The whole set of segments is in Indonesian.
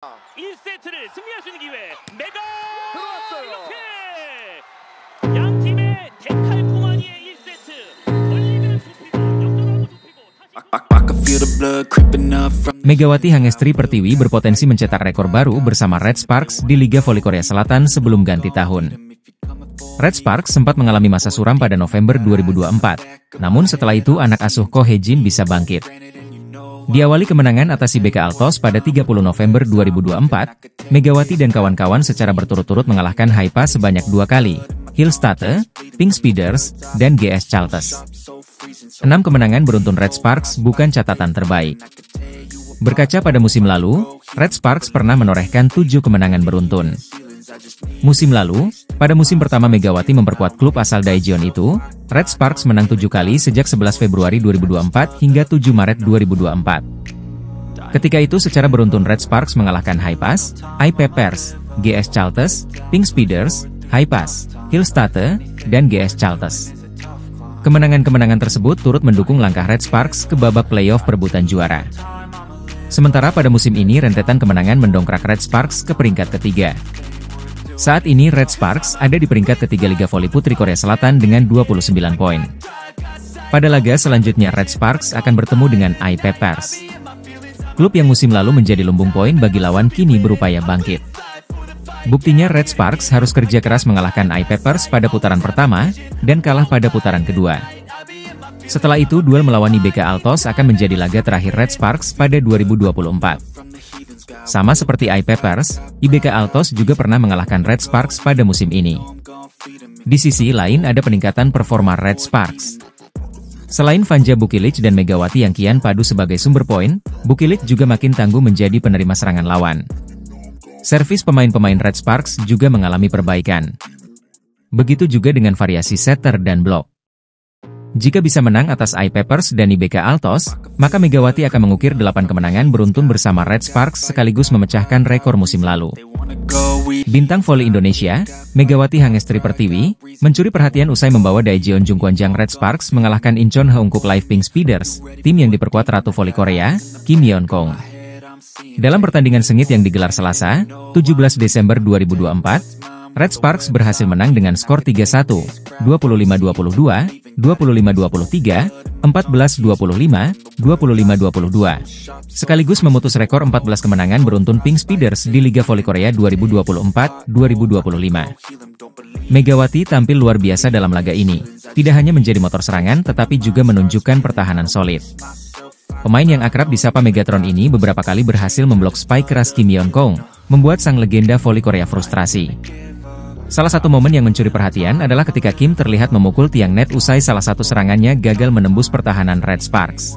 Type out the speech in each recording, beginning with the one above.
1세트를 승리할 수 있는 기회. 메가 들어왔어요. 이렇게 양 팀의 데칼코마니의 1세트 걸리면 좁히고 역전하고 좁히고 Megawati Hangestri Pertiwi berpotensi mencetak rekor baru bersama Red Sparks di Liga Voli Korea Selatan sebelum ganti tahun. Red Sparks sempat mengalami masa suram pada November 2024, namun setelah itu anak asuh Ko Hye-jin bisa bangkit. Diawali kemenangan atas IBK Altos pada 30 November 2024, Megawati dan kawan-kawan secara berturut-turut mengalahkan Haipa sebanyak 2 kali, Hillstate, Pink Speeders, dan GS Chalters. 6 kemenangan beruntun Red Sparks bukan catatan terbaik. Berkaca pada musim lalu, Red Sparks pernah menorehkan 7 kemenangan beruntun. Musim lalu, pada musim pertama Megawati memperkuat klub asal Daejeon itu, Red Sparks menang 7 kali sejak 11 Februari 2024 hingga 7 Maret 2024. Ketika itu secara beruntun Red Sparks mengalahkan Haipas, iPeppers, GS Chalters, Pink Speeders, Haipas, Hillstate, dan GS Chalters. Kemenangan-kemenangan tersebut turut mendukung langkah Red Sparks ke babak playoff perebutan juara. Sementara pada musim ini rentetan kemenangan mendongkrak Red Sparks ke peringkat ketiga. Saat ini Red Sparks ada di peringkat ketiga Liga Voli Putri Korea Selatan dengan 29 poin. Pada laga selanjutnya Red Sparks akan bertemu dengan iPeppers. Klub yang musim lalu menjadi lumbung poin bagi lawan kini berupaya bangkit. Buktinya Red Sparks harus kerja keras mengalahkan iPeppers pada putaran pertama, dan kalah pada putaran kedua. Setelah itu duel melawan IBK Altos akan menjadi laga terakhir Red Sparks pada 2024. Sama seperti iPeppers, IBK Altos juga pernah mengalahkan Red Sparks pada musim ini. Di sisi lain ada peningkatan performa Red Sparks. Selain Vanja Bukilic dan Megawati yang kian padu sebagai sumber poin, Bukilic juga makin tangguh menjadi penerima serangan lawan. Servis pemain-pemain Red Sparks juga mengalami perbaikan. Begitu juga dengan variasi setter dan blok. Jika bisa menang atas iPeppers dan IBK Altos, maka Megawati akan mengukir 8 kemenangan beruntun bersama Red Sparks sekaligus memecahkan rekor musim lalu. Bintang voli Indonesia, Megawati Hangestri Pertiwi, mencuri perhatian usai membawa Daejeon Jungkwanjang Red Sparks mengalahkan Incheon Haeunkook Live Pink Speeders, tim yang diperkuat Ratu Voli Korea, Kim Yeon-kong. Dalam pertandingan sengit yang digelar Selasa, 17 Desember 2024, Red Sparks berhasil menang dengan skor 3-1, 25-22, 25-23, 14-25, 25-22. Sekaligus memutus rekor 14 kemenangan beruntun Pink Speeders di Liga Voli Korea 2024-2025. Megawati tampil luar biasa dalam laga ini, tidak hanya menjadi motor serangan tetapi juga menunjukkan pertahanan solid. Pemain yang akrab disapa Megatron ini beberapa kali berhasil memblok spike keras Kim Yeon-kong, membuat sang legenda voli Korea frustrasi. Salah satu momen yang mencuri perhatian adalah ketika Kim terlihat memukul tiang net usai salah satu serangannya gagal menembus pertahanan Red Sparks.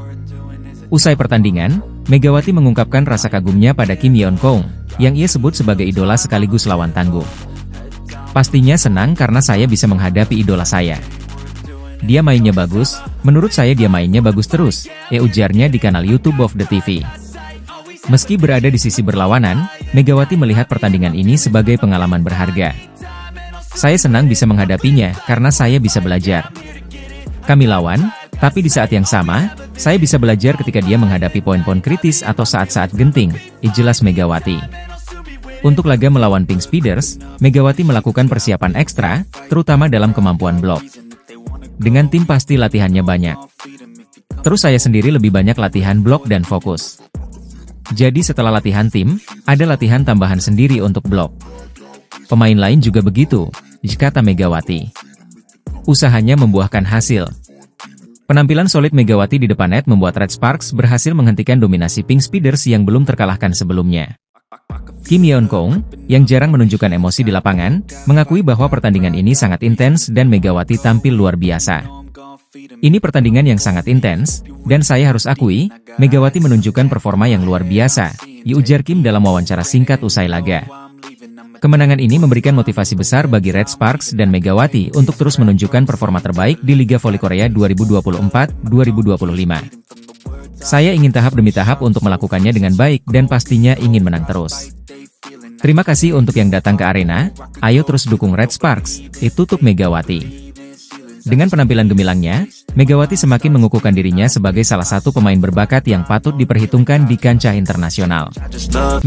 Usai pertandingan, Megawati mengungkapkan rasa kagumnya pada Kim Yeon-kong, yang ia sebut sebagai idola sekaligus lawan tangguh. Pastinya senang karena saya bisa menghadapi idola saya. Dia mainnya bagus, menurut saya dia mainnya bagus terus, ujarnya di kanal YouTube of the TV. Meski berada di sisi berlawanan, Megawati melihat pertandingan ini sebagai pengalaman berharga. Saya senang bisa menghadapinya, karena saya bisa belajar. Kami lawan, tapi di saat yang sama, saya bisa belajar ketika dia menghadapi poin-poin kritis atau saat-saat genting, jelas Megawati. Untuk laga melawan Pink Speeders, Megawati melakukan persiapan ekstra, terutama dalam kemampuan blok. Dengan tim pasti latihannya banyak. Terus saya sendiri lebih banyak latihan blok dan fokus. Jadi setelah latihan tim, ada latihan tambahan sendiri untuk blok. Pemain lain juga begitu, kata Megawati. Usahanya membuahkan hasil. Penampilan solid Megawati di depan net membuat Red Sparks berhasil menghentikan dominasi Pink Speeders yang belum terkalahkan sebelumnya. Kim Yeon-kong, yang jarang menunjukkan emosi di lapangan, mengakui bahwa pertandingan ini sangat intens dan Megawati tampil luar biasa. Ini pertandingan yang sangat intens, dan saya harus akui, Megawati menunjukkan performa yang luar biasa, ujar Kim dalam wawancara singkat usai laga. Kemenangan ini memberikan motivasi besar bagi Red Sparks dan Megawati untuk terus menunjukkan performa terbaik di Liga Voli Korea 2024-2025. Saya ingin tahap demi tahap untuk melakukannya dengan baik dan pastinya ingin menang terus. Terima kasih untuk yang datang ke arena, ayo terus dukung Red Sparks, tutup Megawati. Dengan penampilan gemilangnya, Megawati semakin mengukuhkan dirinya sebagai salah satu pemain berbakat yang patut diperhitungkan di kancah internasional.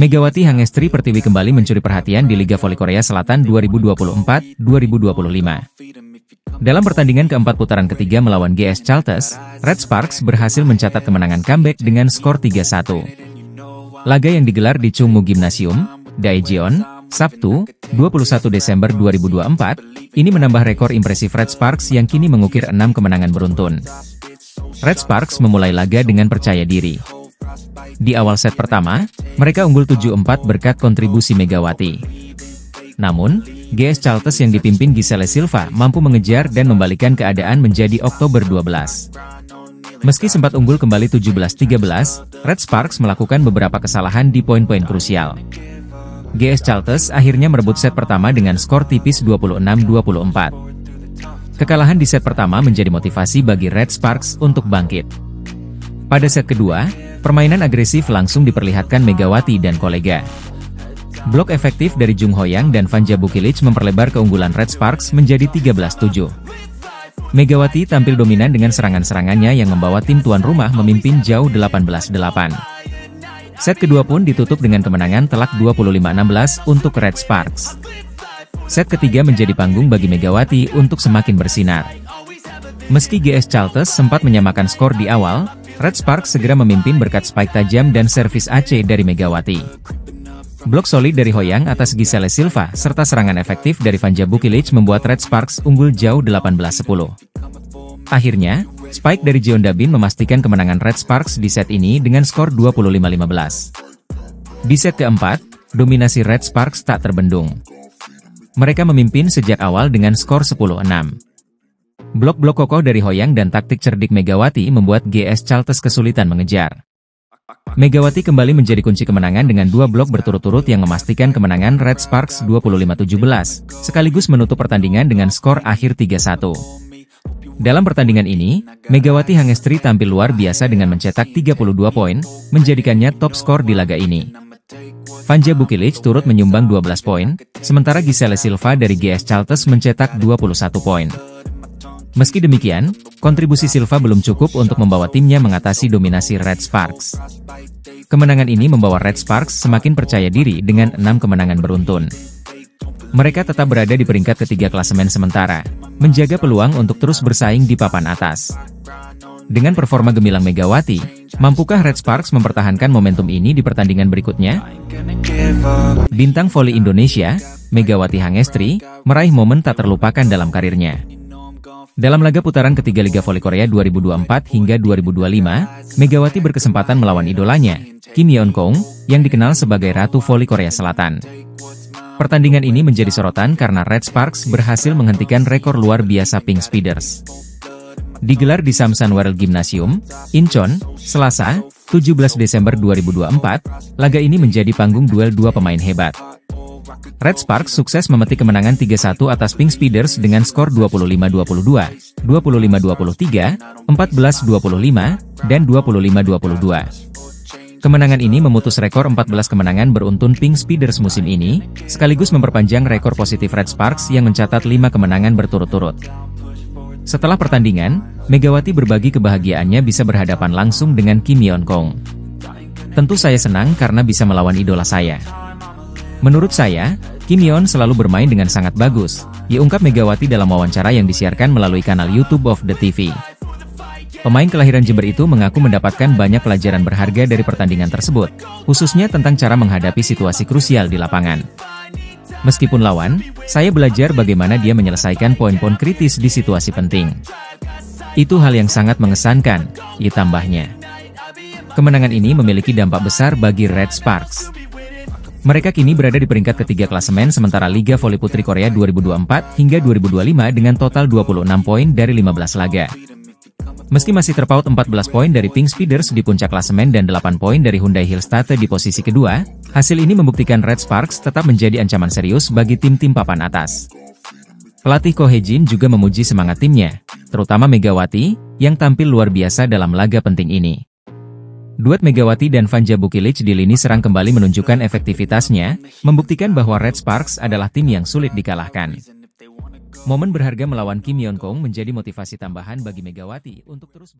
Megawati Hangestri Pertiwi kembali mencuri perhatian di Liga Voli Korea Selatan 2024-2025. Dalam pertandingan keempat putaran ketiga melawan GS Chalters, Red Sparks berhasil mencatat kemenangan comeback dengan skor 3-1. Laga yang digelar di Chungmu Gymnasium, Daejeon, Sabtu, 21 Desember 2024, ini menambah rekor impresif Red Sparks yang kini mengukir 6 kemenangan beruntun. Red Sparks memulai laga dengan percaya diri. Di awal set pertama, mereka unggul 7-4 berkat kontribusi Megawati. Namun, GS Chalters yang dipimpin Giselle Silva mampu mengejar dan membalikkan keadaan menjadi Oktober 12. Meski sempat unggul kembali 17-13, Red Sparks melakukan beberapa kesalahan di poin-poin krusial. GS Chalters akhirnya merebut set pertama dengan skor tipis 26-24. Kekalahan di set pertama menjadi motivasi bagi Red Sparks untuk bangkit. Pada set kedua, permainan agresif langsung diperlihatkan Megawati dan kolega. Blok efektif dari Jung Hoyang dan Vanja Bukilic memperlebar keunggulan Red Sparks menjadi 13-7. Megawati tampil dominan dengan serangan-serangannya yang membawa tim tuan rumah memimpin jauh 18-8. Set kedua pun ditutup dengan kemenangan telak 25-16 untuk Red Sparks. Set ketiga menjadi panggung bagi Megawati untuk semakin bersinar. Meski GS Chalters sempat menyamakan skor di awal, Red Sparks segera memimpin berkat spike tajam dan servis AC dari Megawati. Blok solid dari Hoyang atas Giselle Silva serta serangan efektif dari Vanja Bukilic membuat Red Sparks unggul jauh 18-10. Akhirnya, spike dari Jeon Dabin memastikan kemenangan Red Sparks di set ini dengan skor 25-15. Di set keempat, dominasi Red Sparks tak terbendung. Mereka memimpin sejak awal dengan skor 10-6. Blok-blok kokoh dari Hoyang dan taktik cerdik Megawati membuat GS Chalters kesulitan mengejar. Megawati kembali menjadi kunci kemenangan dengan 2 blok berturut-turut yang memastikan kemenangan Red Sparks 25-17, sekaligus menutup pertandingan dengan skor akhir 3-1. Dalam pertandingan ini, Megawati Hangestri tampil luar biasa dengan mencetak 32 poin, menjadikannya top skor di laga ini. Vanja Bukilic turut menyumbang 12 poin, sementara Giselle Silva dari GS Chalters mencetak 21 poin. Meski demikian, kontribusi Silva belum cukup untuk membawa timnya mengatasi dominasi Red Sparks. Kemenangan ini membawa Red Sparks semakin percaya diri dengan 6 kemenangan beruntun. Mereka tetap berada di peringkat ketiga klasemen sementara, menjaga peluang untuk terus bersaing di papan atas. Dengan performa gemilang Megawati, mampukah Red Sparks mempertahankan momentum ini di pertandingan berikutnya? Bintang voli Indonesia, Megawati Hangestri, meraih momen tak terlupakan dalam karirnya. Dalam laga putaran ketiga Liga Voli Korea 2024 hingga 2025, Megawati berkesempatan melawan idolanya, Kim Yeon Kong, yang dikenal sebagai Ratu Voli Korea Selatan. Pertandingan ini menjadi sorotan karena Red Sparks berhasil menghentikan rekor luar biasa Pink Speeders. Digelar di Samsan World Gymnasium, Incheon, Selasa, 17 Desember 2024, laga ini menjadi panggung duel dua pemain hebat. Red Sparks sukses memetik kemenangan 3-1 atas Pink Speeders dengan skor 25-22, 25-23, 14-25, dan 25-22. Kemenangan ini memutus rekor 14 kemenangan beruntun Pink Speeders musim ini, sekaligus memperpanjang rekor positif Red Sparks yang mencatat 5 kemenangan berturut-turut. Setelah pertandingan, Megawati berbagi kebahagiaannya bisa berhadapan langsung dengan Kim Yeon Kong. Tentu saya senang karena bisa melawan idola saya. Menurut saya, Kim Yeon selalu bermain dengan sangat bagus, ia ungkap Megawati dalam wawancara yang disiarkan melalui kanal YouTube of the TV. Pemain kelahiran Jember itu mengaku mendapatkan banyak pelajaran berharga dari pertandingan tersebut, khususnya tentang cara menghadapi situasi krusial di lapangan. Meskipun lawan, saya belajar bagaimana dia menyelesaikan poin-poin kritis di situasi penting. Itu hal yang sangat mengesankan, ia tambahnya. Kemenangan ini memiliki dampak besar bagi Red Sparks. Mereka kini berada di peringkat ketiga klasemen sementara Liga Voli Putri Korea 2024 hingga 2025 dengan total 26 poin dari 15 laga. Meski masih terpaut 14 poin dari Pink Speeders di puncak klasemen dan 8 poin dari Hyundai Hillstate di posisi kedua, hasil ini membuktikan Red Sparks tetap menjadi ancaman serius bagi tim-tim papan atas. Pelatih Ko Hye-jin juga memuji semangat timnya, terutama Megawati, yang tampil luar biasa dalam laga penting ini. Duet Megawati dan Vanja Bukilic di lini serang kembali menunjukkan efektivitasnya, membuktikan bahwa Red Sparks adalah tim yang sulit dikalahkan. Momen berharga melawan Kim Yeon Kong menjadi motivasi tambahan bagi Megawati untuk terus